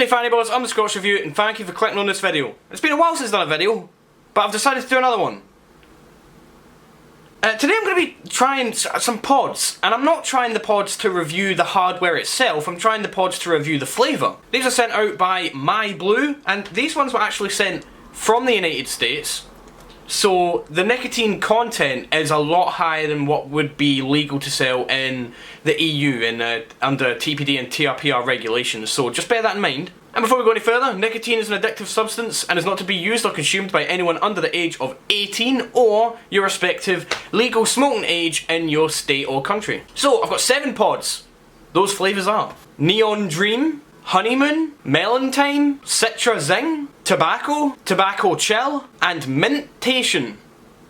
Sunday Fanny Boys, I'm the Scotch Review, and thank you for clicking on this video. It's been a while since I've done a video, but I've decided to do another one. Today I'm going to be trying some pods, and I'm not trying the pods to review the hardware itself, I'm trying the pods to review the flavour. These are sent out by MyBlu, and these ones were actually sent from the United States, so the nicotine content is a lot higher than what would be legal to sell in the EU under TPD and TRPR regulations, so just bear that in mind. And before we go any further, nicotine is an addictive substance and is not to be used or consumed by anyone under the age of 18 or your respective legal smoking age in your state or country. So, I've got 7 pods. Those flavours are Neon Dream, Honeymoon, Melon Time, Citra Zing, Tobacco, Tobacco Chill, and Mintation.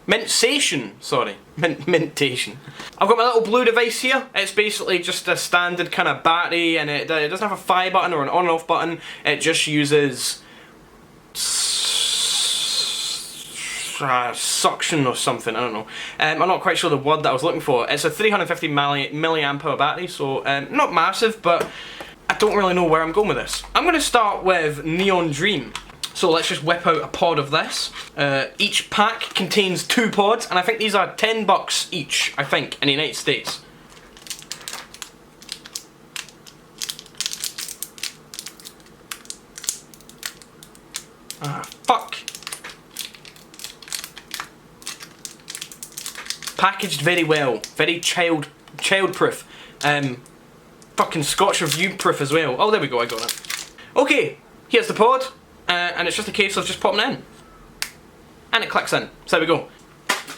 Sation, sorry. Mintation. I've got my little blue device here. It's basically just a standard kind of battery, and it doesn't have a fire button or an on and off button. It just uses suction or something, I don't know. I'm not quite sure the word that I was looking for. It's a 350 milliamp hour battery, so not massive, but I don't really know where I'm going with this. I'm going to start with Neon Dream. So let's just whip out a pod of this. Each pack contains 2 pods, and I think these are $10 each, I think, in the United States. Ah, fuck. Packaged very well, very child-proof. Fucking Scotch Review proof as well. Oh, there we go, I got it. Okay, here's the pod. And it's just a case of just popping it in. And it clicks in. So there we go.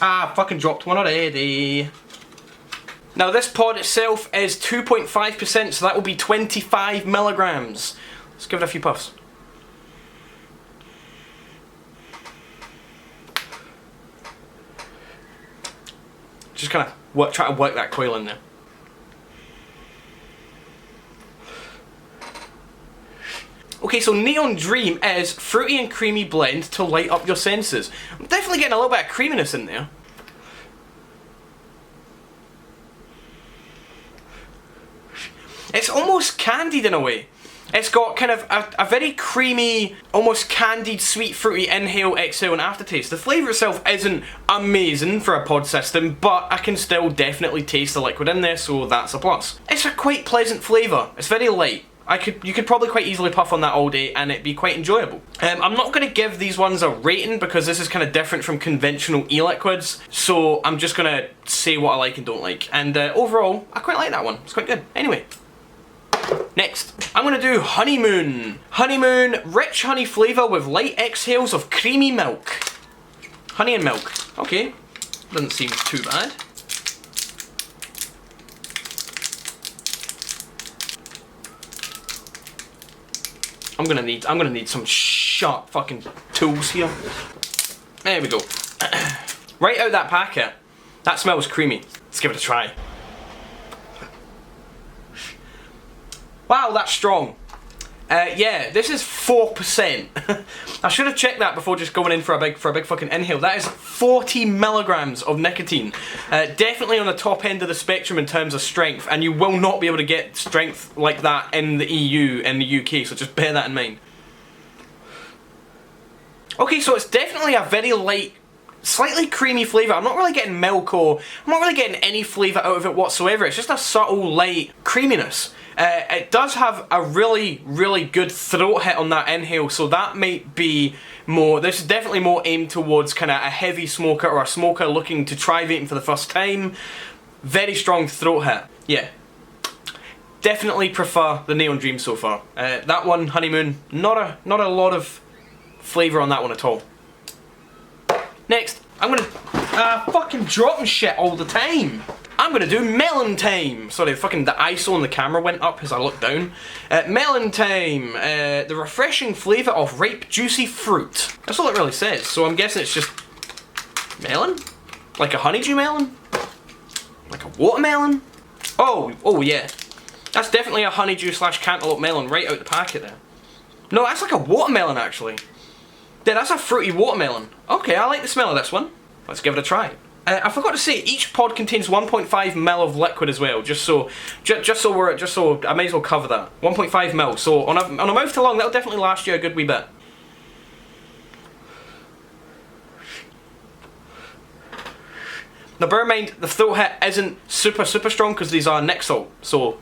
Ah, fucking dropped one already. Now this pod itself is 2.5%, so that will be 25 milligrams. Let's give it a few puffs. Just kind of try to work that coil in there. Okay, so Neon Dream is fruity and creamy blend to light up your senses. I'm definitely getting a little bit of creaminess in there. It's almost candied in a way. It's got kind of a very creamy, almost candied, sweet, fruity inhale, exhale and aftertaste. The flavour itself isn't amazing for a pod system, but I can still definitely taste the liquid in there, so that's a plus. It's a quite pleasant flavour. It's very light. You could probably quite easily puff on that all day and it'd be quite enjoyable. I'm not going to give these ones a rating because this is kind of different from conventional e-liquids, so I'm just going to say what I like and don't like. And overall, I quite like that one. It's quite good. Anyway, next, I'm going to do Honeymoon. Honeymoon, rich honey flavour with light exhales of creamy milk. Honey and milk. Okay, doesn't seem too bad. I'm gonna need some sharp fucking tools here. There we go. Right out that packet. That smells creamy. Let's give it a try. Wow, that's strong. Yeah, this is 4%. I should have checked that before just going in for a big fucking inhale. That is 40 milligrams of nicotine. Definitely on the top end of the spectrum in terms of strength, and you will not be able to get strength like that in the EU and the UK, so just bear that in mind. Okay, so it's definitely a very light, slightly creamy flavour. I'm not really getting milk or I'm not really getting any flavour out of it whatsoever. It's just a subtle, light creaminess. It does have a really, really good throat hit on that inhale, so that might be more, this is definitely more aimed towards kind of a heavy smoker or a smoker looking to try vaping for the first time. Very strong throat hit. Yeah. Definitely prefer the Neon Dream so far. That one, Honeymoon, not a lot of flavour on that one at all. Next, I'm gonna fucking dropping shit all the time. I'm gonna do Melon Time. Sorry, fucking the ISO on the camera went up as I looked down. Melon Time, the refreshing flavour of ripe, juicy fruit. That's all it really says. So I'm guessing it's just melon, like a honeydew melon, like a watermelon. Oh yeah, that's definitely a honeydew / cantaloupe melon right out the packet there. No, that's like a watermelon actually. Yeah, that's a fruity watermelon. Okay, I like the smell of this one. Let's give it a try. I forgot to say, each pod contains 1.5 ml of liquid as well. Just so I may as well cover that. 1.5 ml. So on a mouth to lung, that'll definitely last you a good wee bit. Now bear in mind, the throat hit isn't super strong because these are Nic salt, so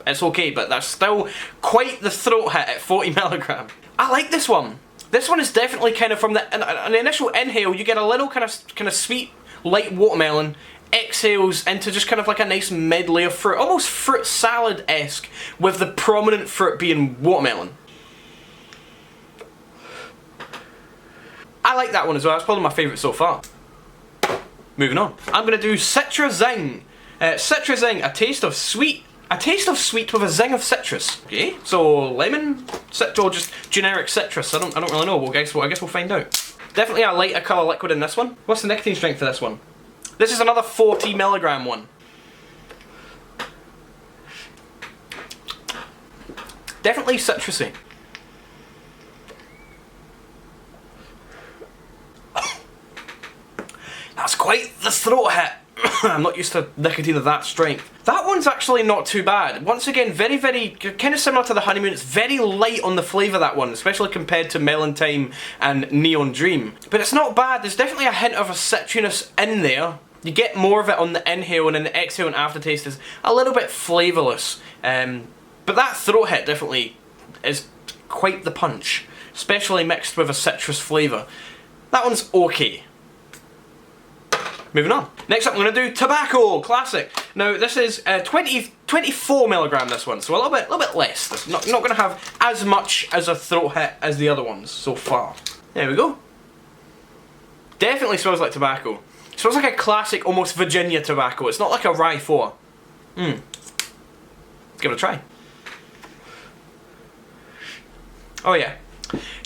it's okay, but that's still quite the throat hit at 40 milligram. I like this one. This one is definitely kind of from an initial inhale, you get a little kind of sweet, light watermelon, exhales into just kind of like a nice medley of fruit, almost fruit salad-esque, with the prominent fruit being watermelon. I like that one as well, that's probably my favourite so far. Moving on. I'm going to do Citra Zing. Citra Zing, a taste of sweet with a zing of citrus. Okay, so lemon, or just generic citrus. I don't really know. Well, I guess we'll find out. Definitely a lighter colour liquid in this one. What's the nicotine strength for this one? This is another 40 milligram one. Definitely citrusy. That's quite the throat hit. I'm not used to nicotine of that strength. That one's actually not too bad. Once again, very kind of similar to the honeymoon. It's very light on the flavour, that one, especially compared to Melon Time and Neon Dream. But it's not bad. There's definitely a hint of a citriness in there. You get more of it on the inhale, and then the exhale and aftertaste is a little bit flavourless. But that throat hit definitely is quite the punch, especially mixed with a citrus flavour. That one's okay. Moving on. Next up, I'm going to do Tobacco Classic. Now, this is 24 milligram. This one, so a little bit less. It's not going to have as much as a throat hit as the other ones so far. There we go. Definitely smells like tobacco. It smells like a classic, almost Virginia tobacco. It's not like a Rye 4. Let's give it a try. Oh yeah,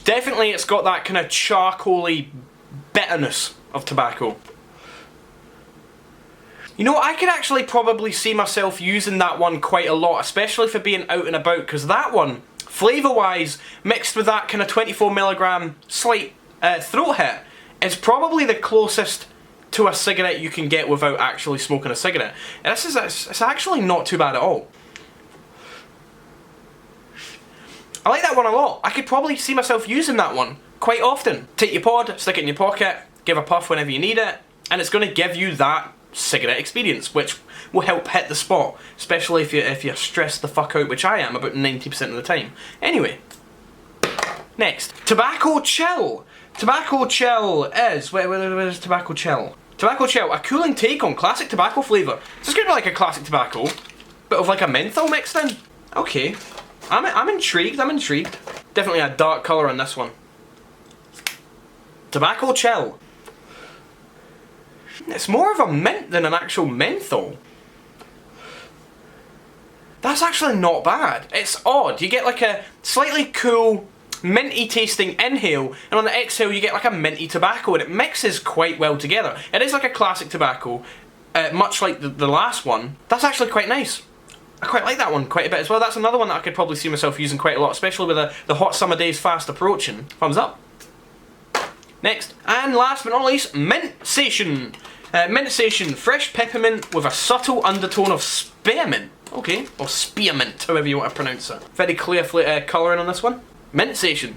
definitely. It's got that kind of charcoaly bitterness of tobacco. You know, I could actually probably see myself using that one quite a lot, especially for being out and about, because that one, flavour-wise, mixed with that kind of 24 milligram slight throat hit, is probably the closest to a cigarette you can get without actually smoking a cigarette. And it's actually not too bad at all. I like that one a lot. I could probably see myself using that one quite often. Take your pod, stick it in your pocket, give a puff whenever you need it, and it's going to give you that cigarette experience, which will help hit the spot, especially if you're stressed the fuck out, which I am about 90% of the time. Anyway, next, Tobacco Chill. Tobacco Chill is where's Tobacco Chill? Tobacco Chill, a cooling take on classic tobacco flavour. So it's going to be like a classic tobacco, but with like a menthol mixed in. Okay, I'm intrigued. I'm intrigued. Definitely a dark colour on this one. Tobacco Chill. It's more of a mint than an actual menthol. That's actually not bad. It's odd. You get like a slightly cool, minty tasting inhale, and on the exhale you get like a minty tobacco, and it mixes quite well together. It is like a classic tobacco, much like the last one. That's actually quite nice. I quite like that one quite a bit as well. That's another one that I could probably see myself using quite a lot, especially with the hot summer days fast approaching. Thumbs up. Next, and last but not least, Mint Sation. Mint Sation, fresh peppermint with a subtle undertone of spearmint. Okay, or spearmint, however you want to pronounce it. Very clear colouring on this one. Mint Sation.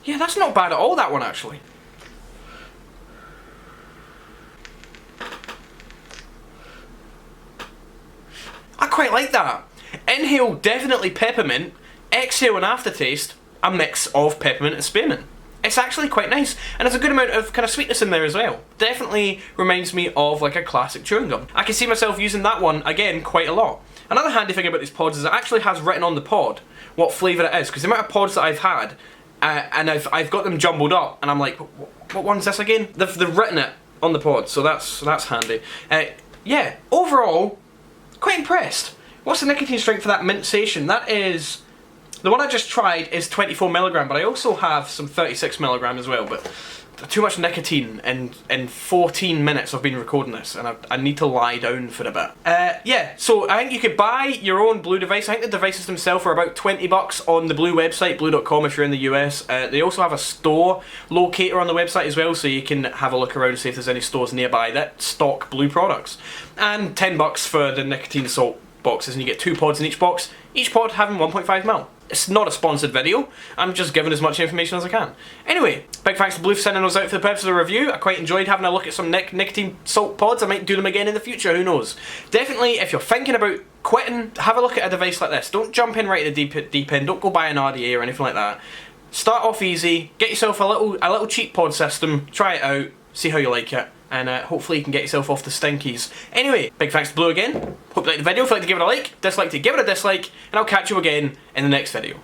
Yeah, that's not bad at all, that one actually. I quite like that. Inhale, definitely peppermint. Exhale and aftertaste, a mix of peppermint and spearmint. It's actually quite nice, and there's a good amount of kind of sweetness in there as well. Definitely reminds me of like a classic chewing gum. I can see myself using that one, again, quite a lot. Another handy thing about these pods is it actually has written on the pod what flavour it is, because the amount of pods that I've had, and I've got them jumbled up, and I'm like, what one's this again? They've written it on the pod, so that's handy. Yeah, overall, quite impressed. What's the nicotine strength for that Mint Sation? That is... The one I just tried is 24 milligram, but I also have some 36 milligram as well, but too much nicotine in 14 minutes of been recording this, and I need to lie down for a bit. Yeah, so I think you could buy your own Blu device. I think the devices themselves are about $20 on the Blu website, blu.com if you're in the US. They also have a store locator on the website as well, so you can have a look around and see if there's any stores nearby that stock Blu products. And $10 for the nicotine salt boxes, and you get 2 pods in each box, each pod having 1.5ml. It's not a sponsored video, I'm just giving as much information as I can. Anyway, big thanks to Blu for sending those out for the purpose of the review. I quite enjoyed having a look at some nicotine salt pods. I might do them again in the future, who knows. Definitely, if you're thinking about quitting, have a look at a device like this. Don't jump in right at the deep end, don't go buy an RDA or anything like that. Start off easy, get yourself a little cheap pod system, try it out, see how you like it, and hopefully you can get yourself off the stinkies. Anyway, big thanks to Blu again. Hope you liked the video. If you like to give it a like, dislike to give it a dislike, and I'll catch you again in the next video.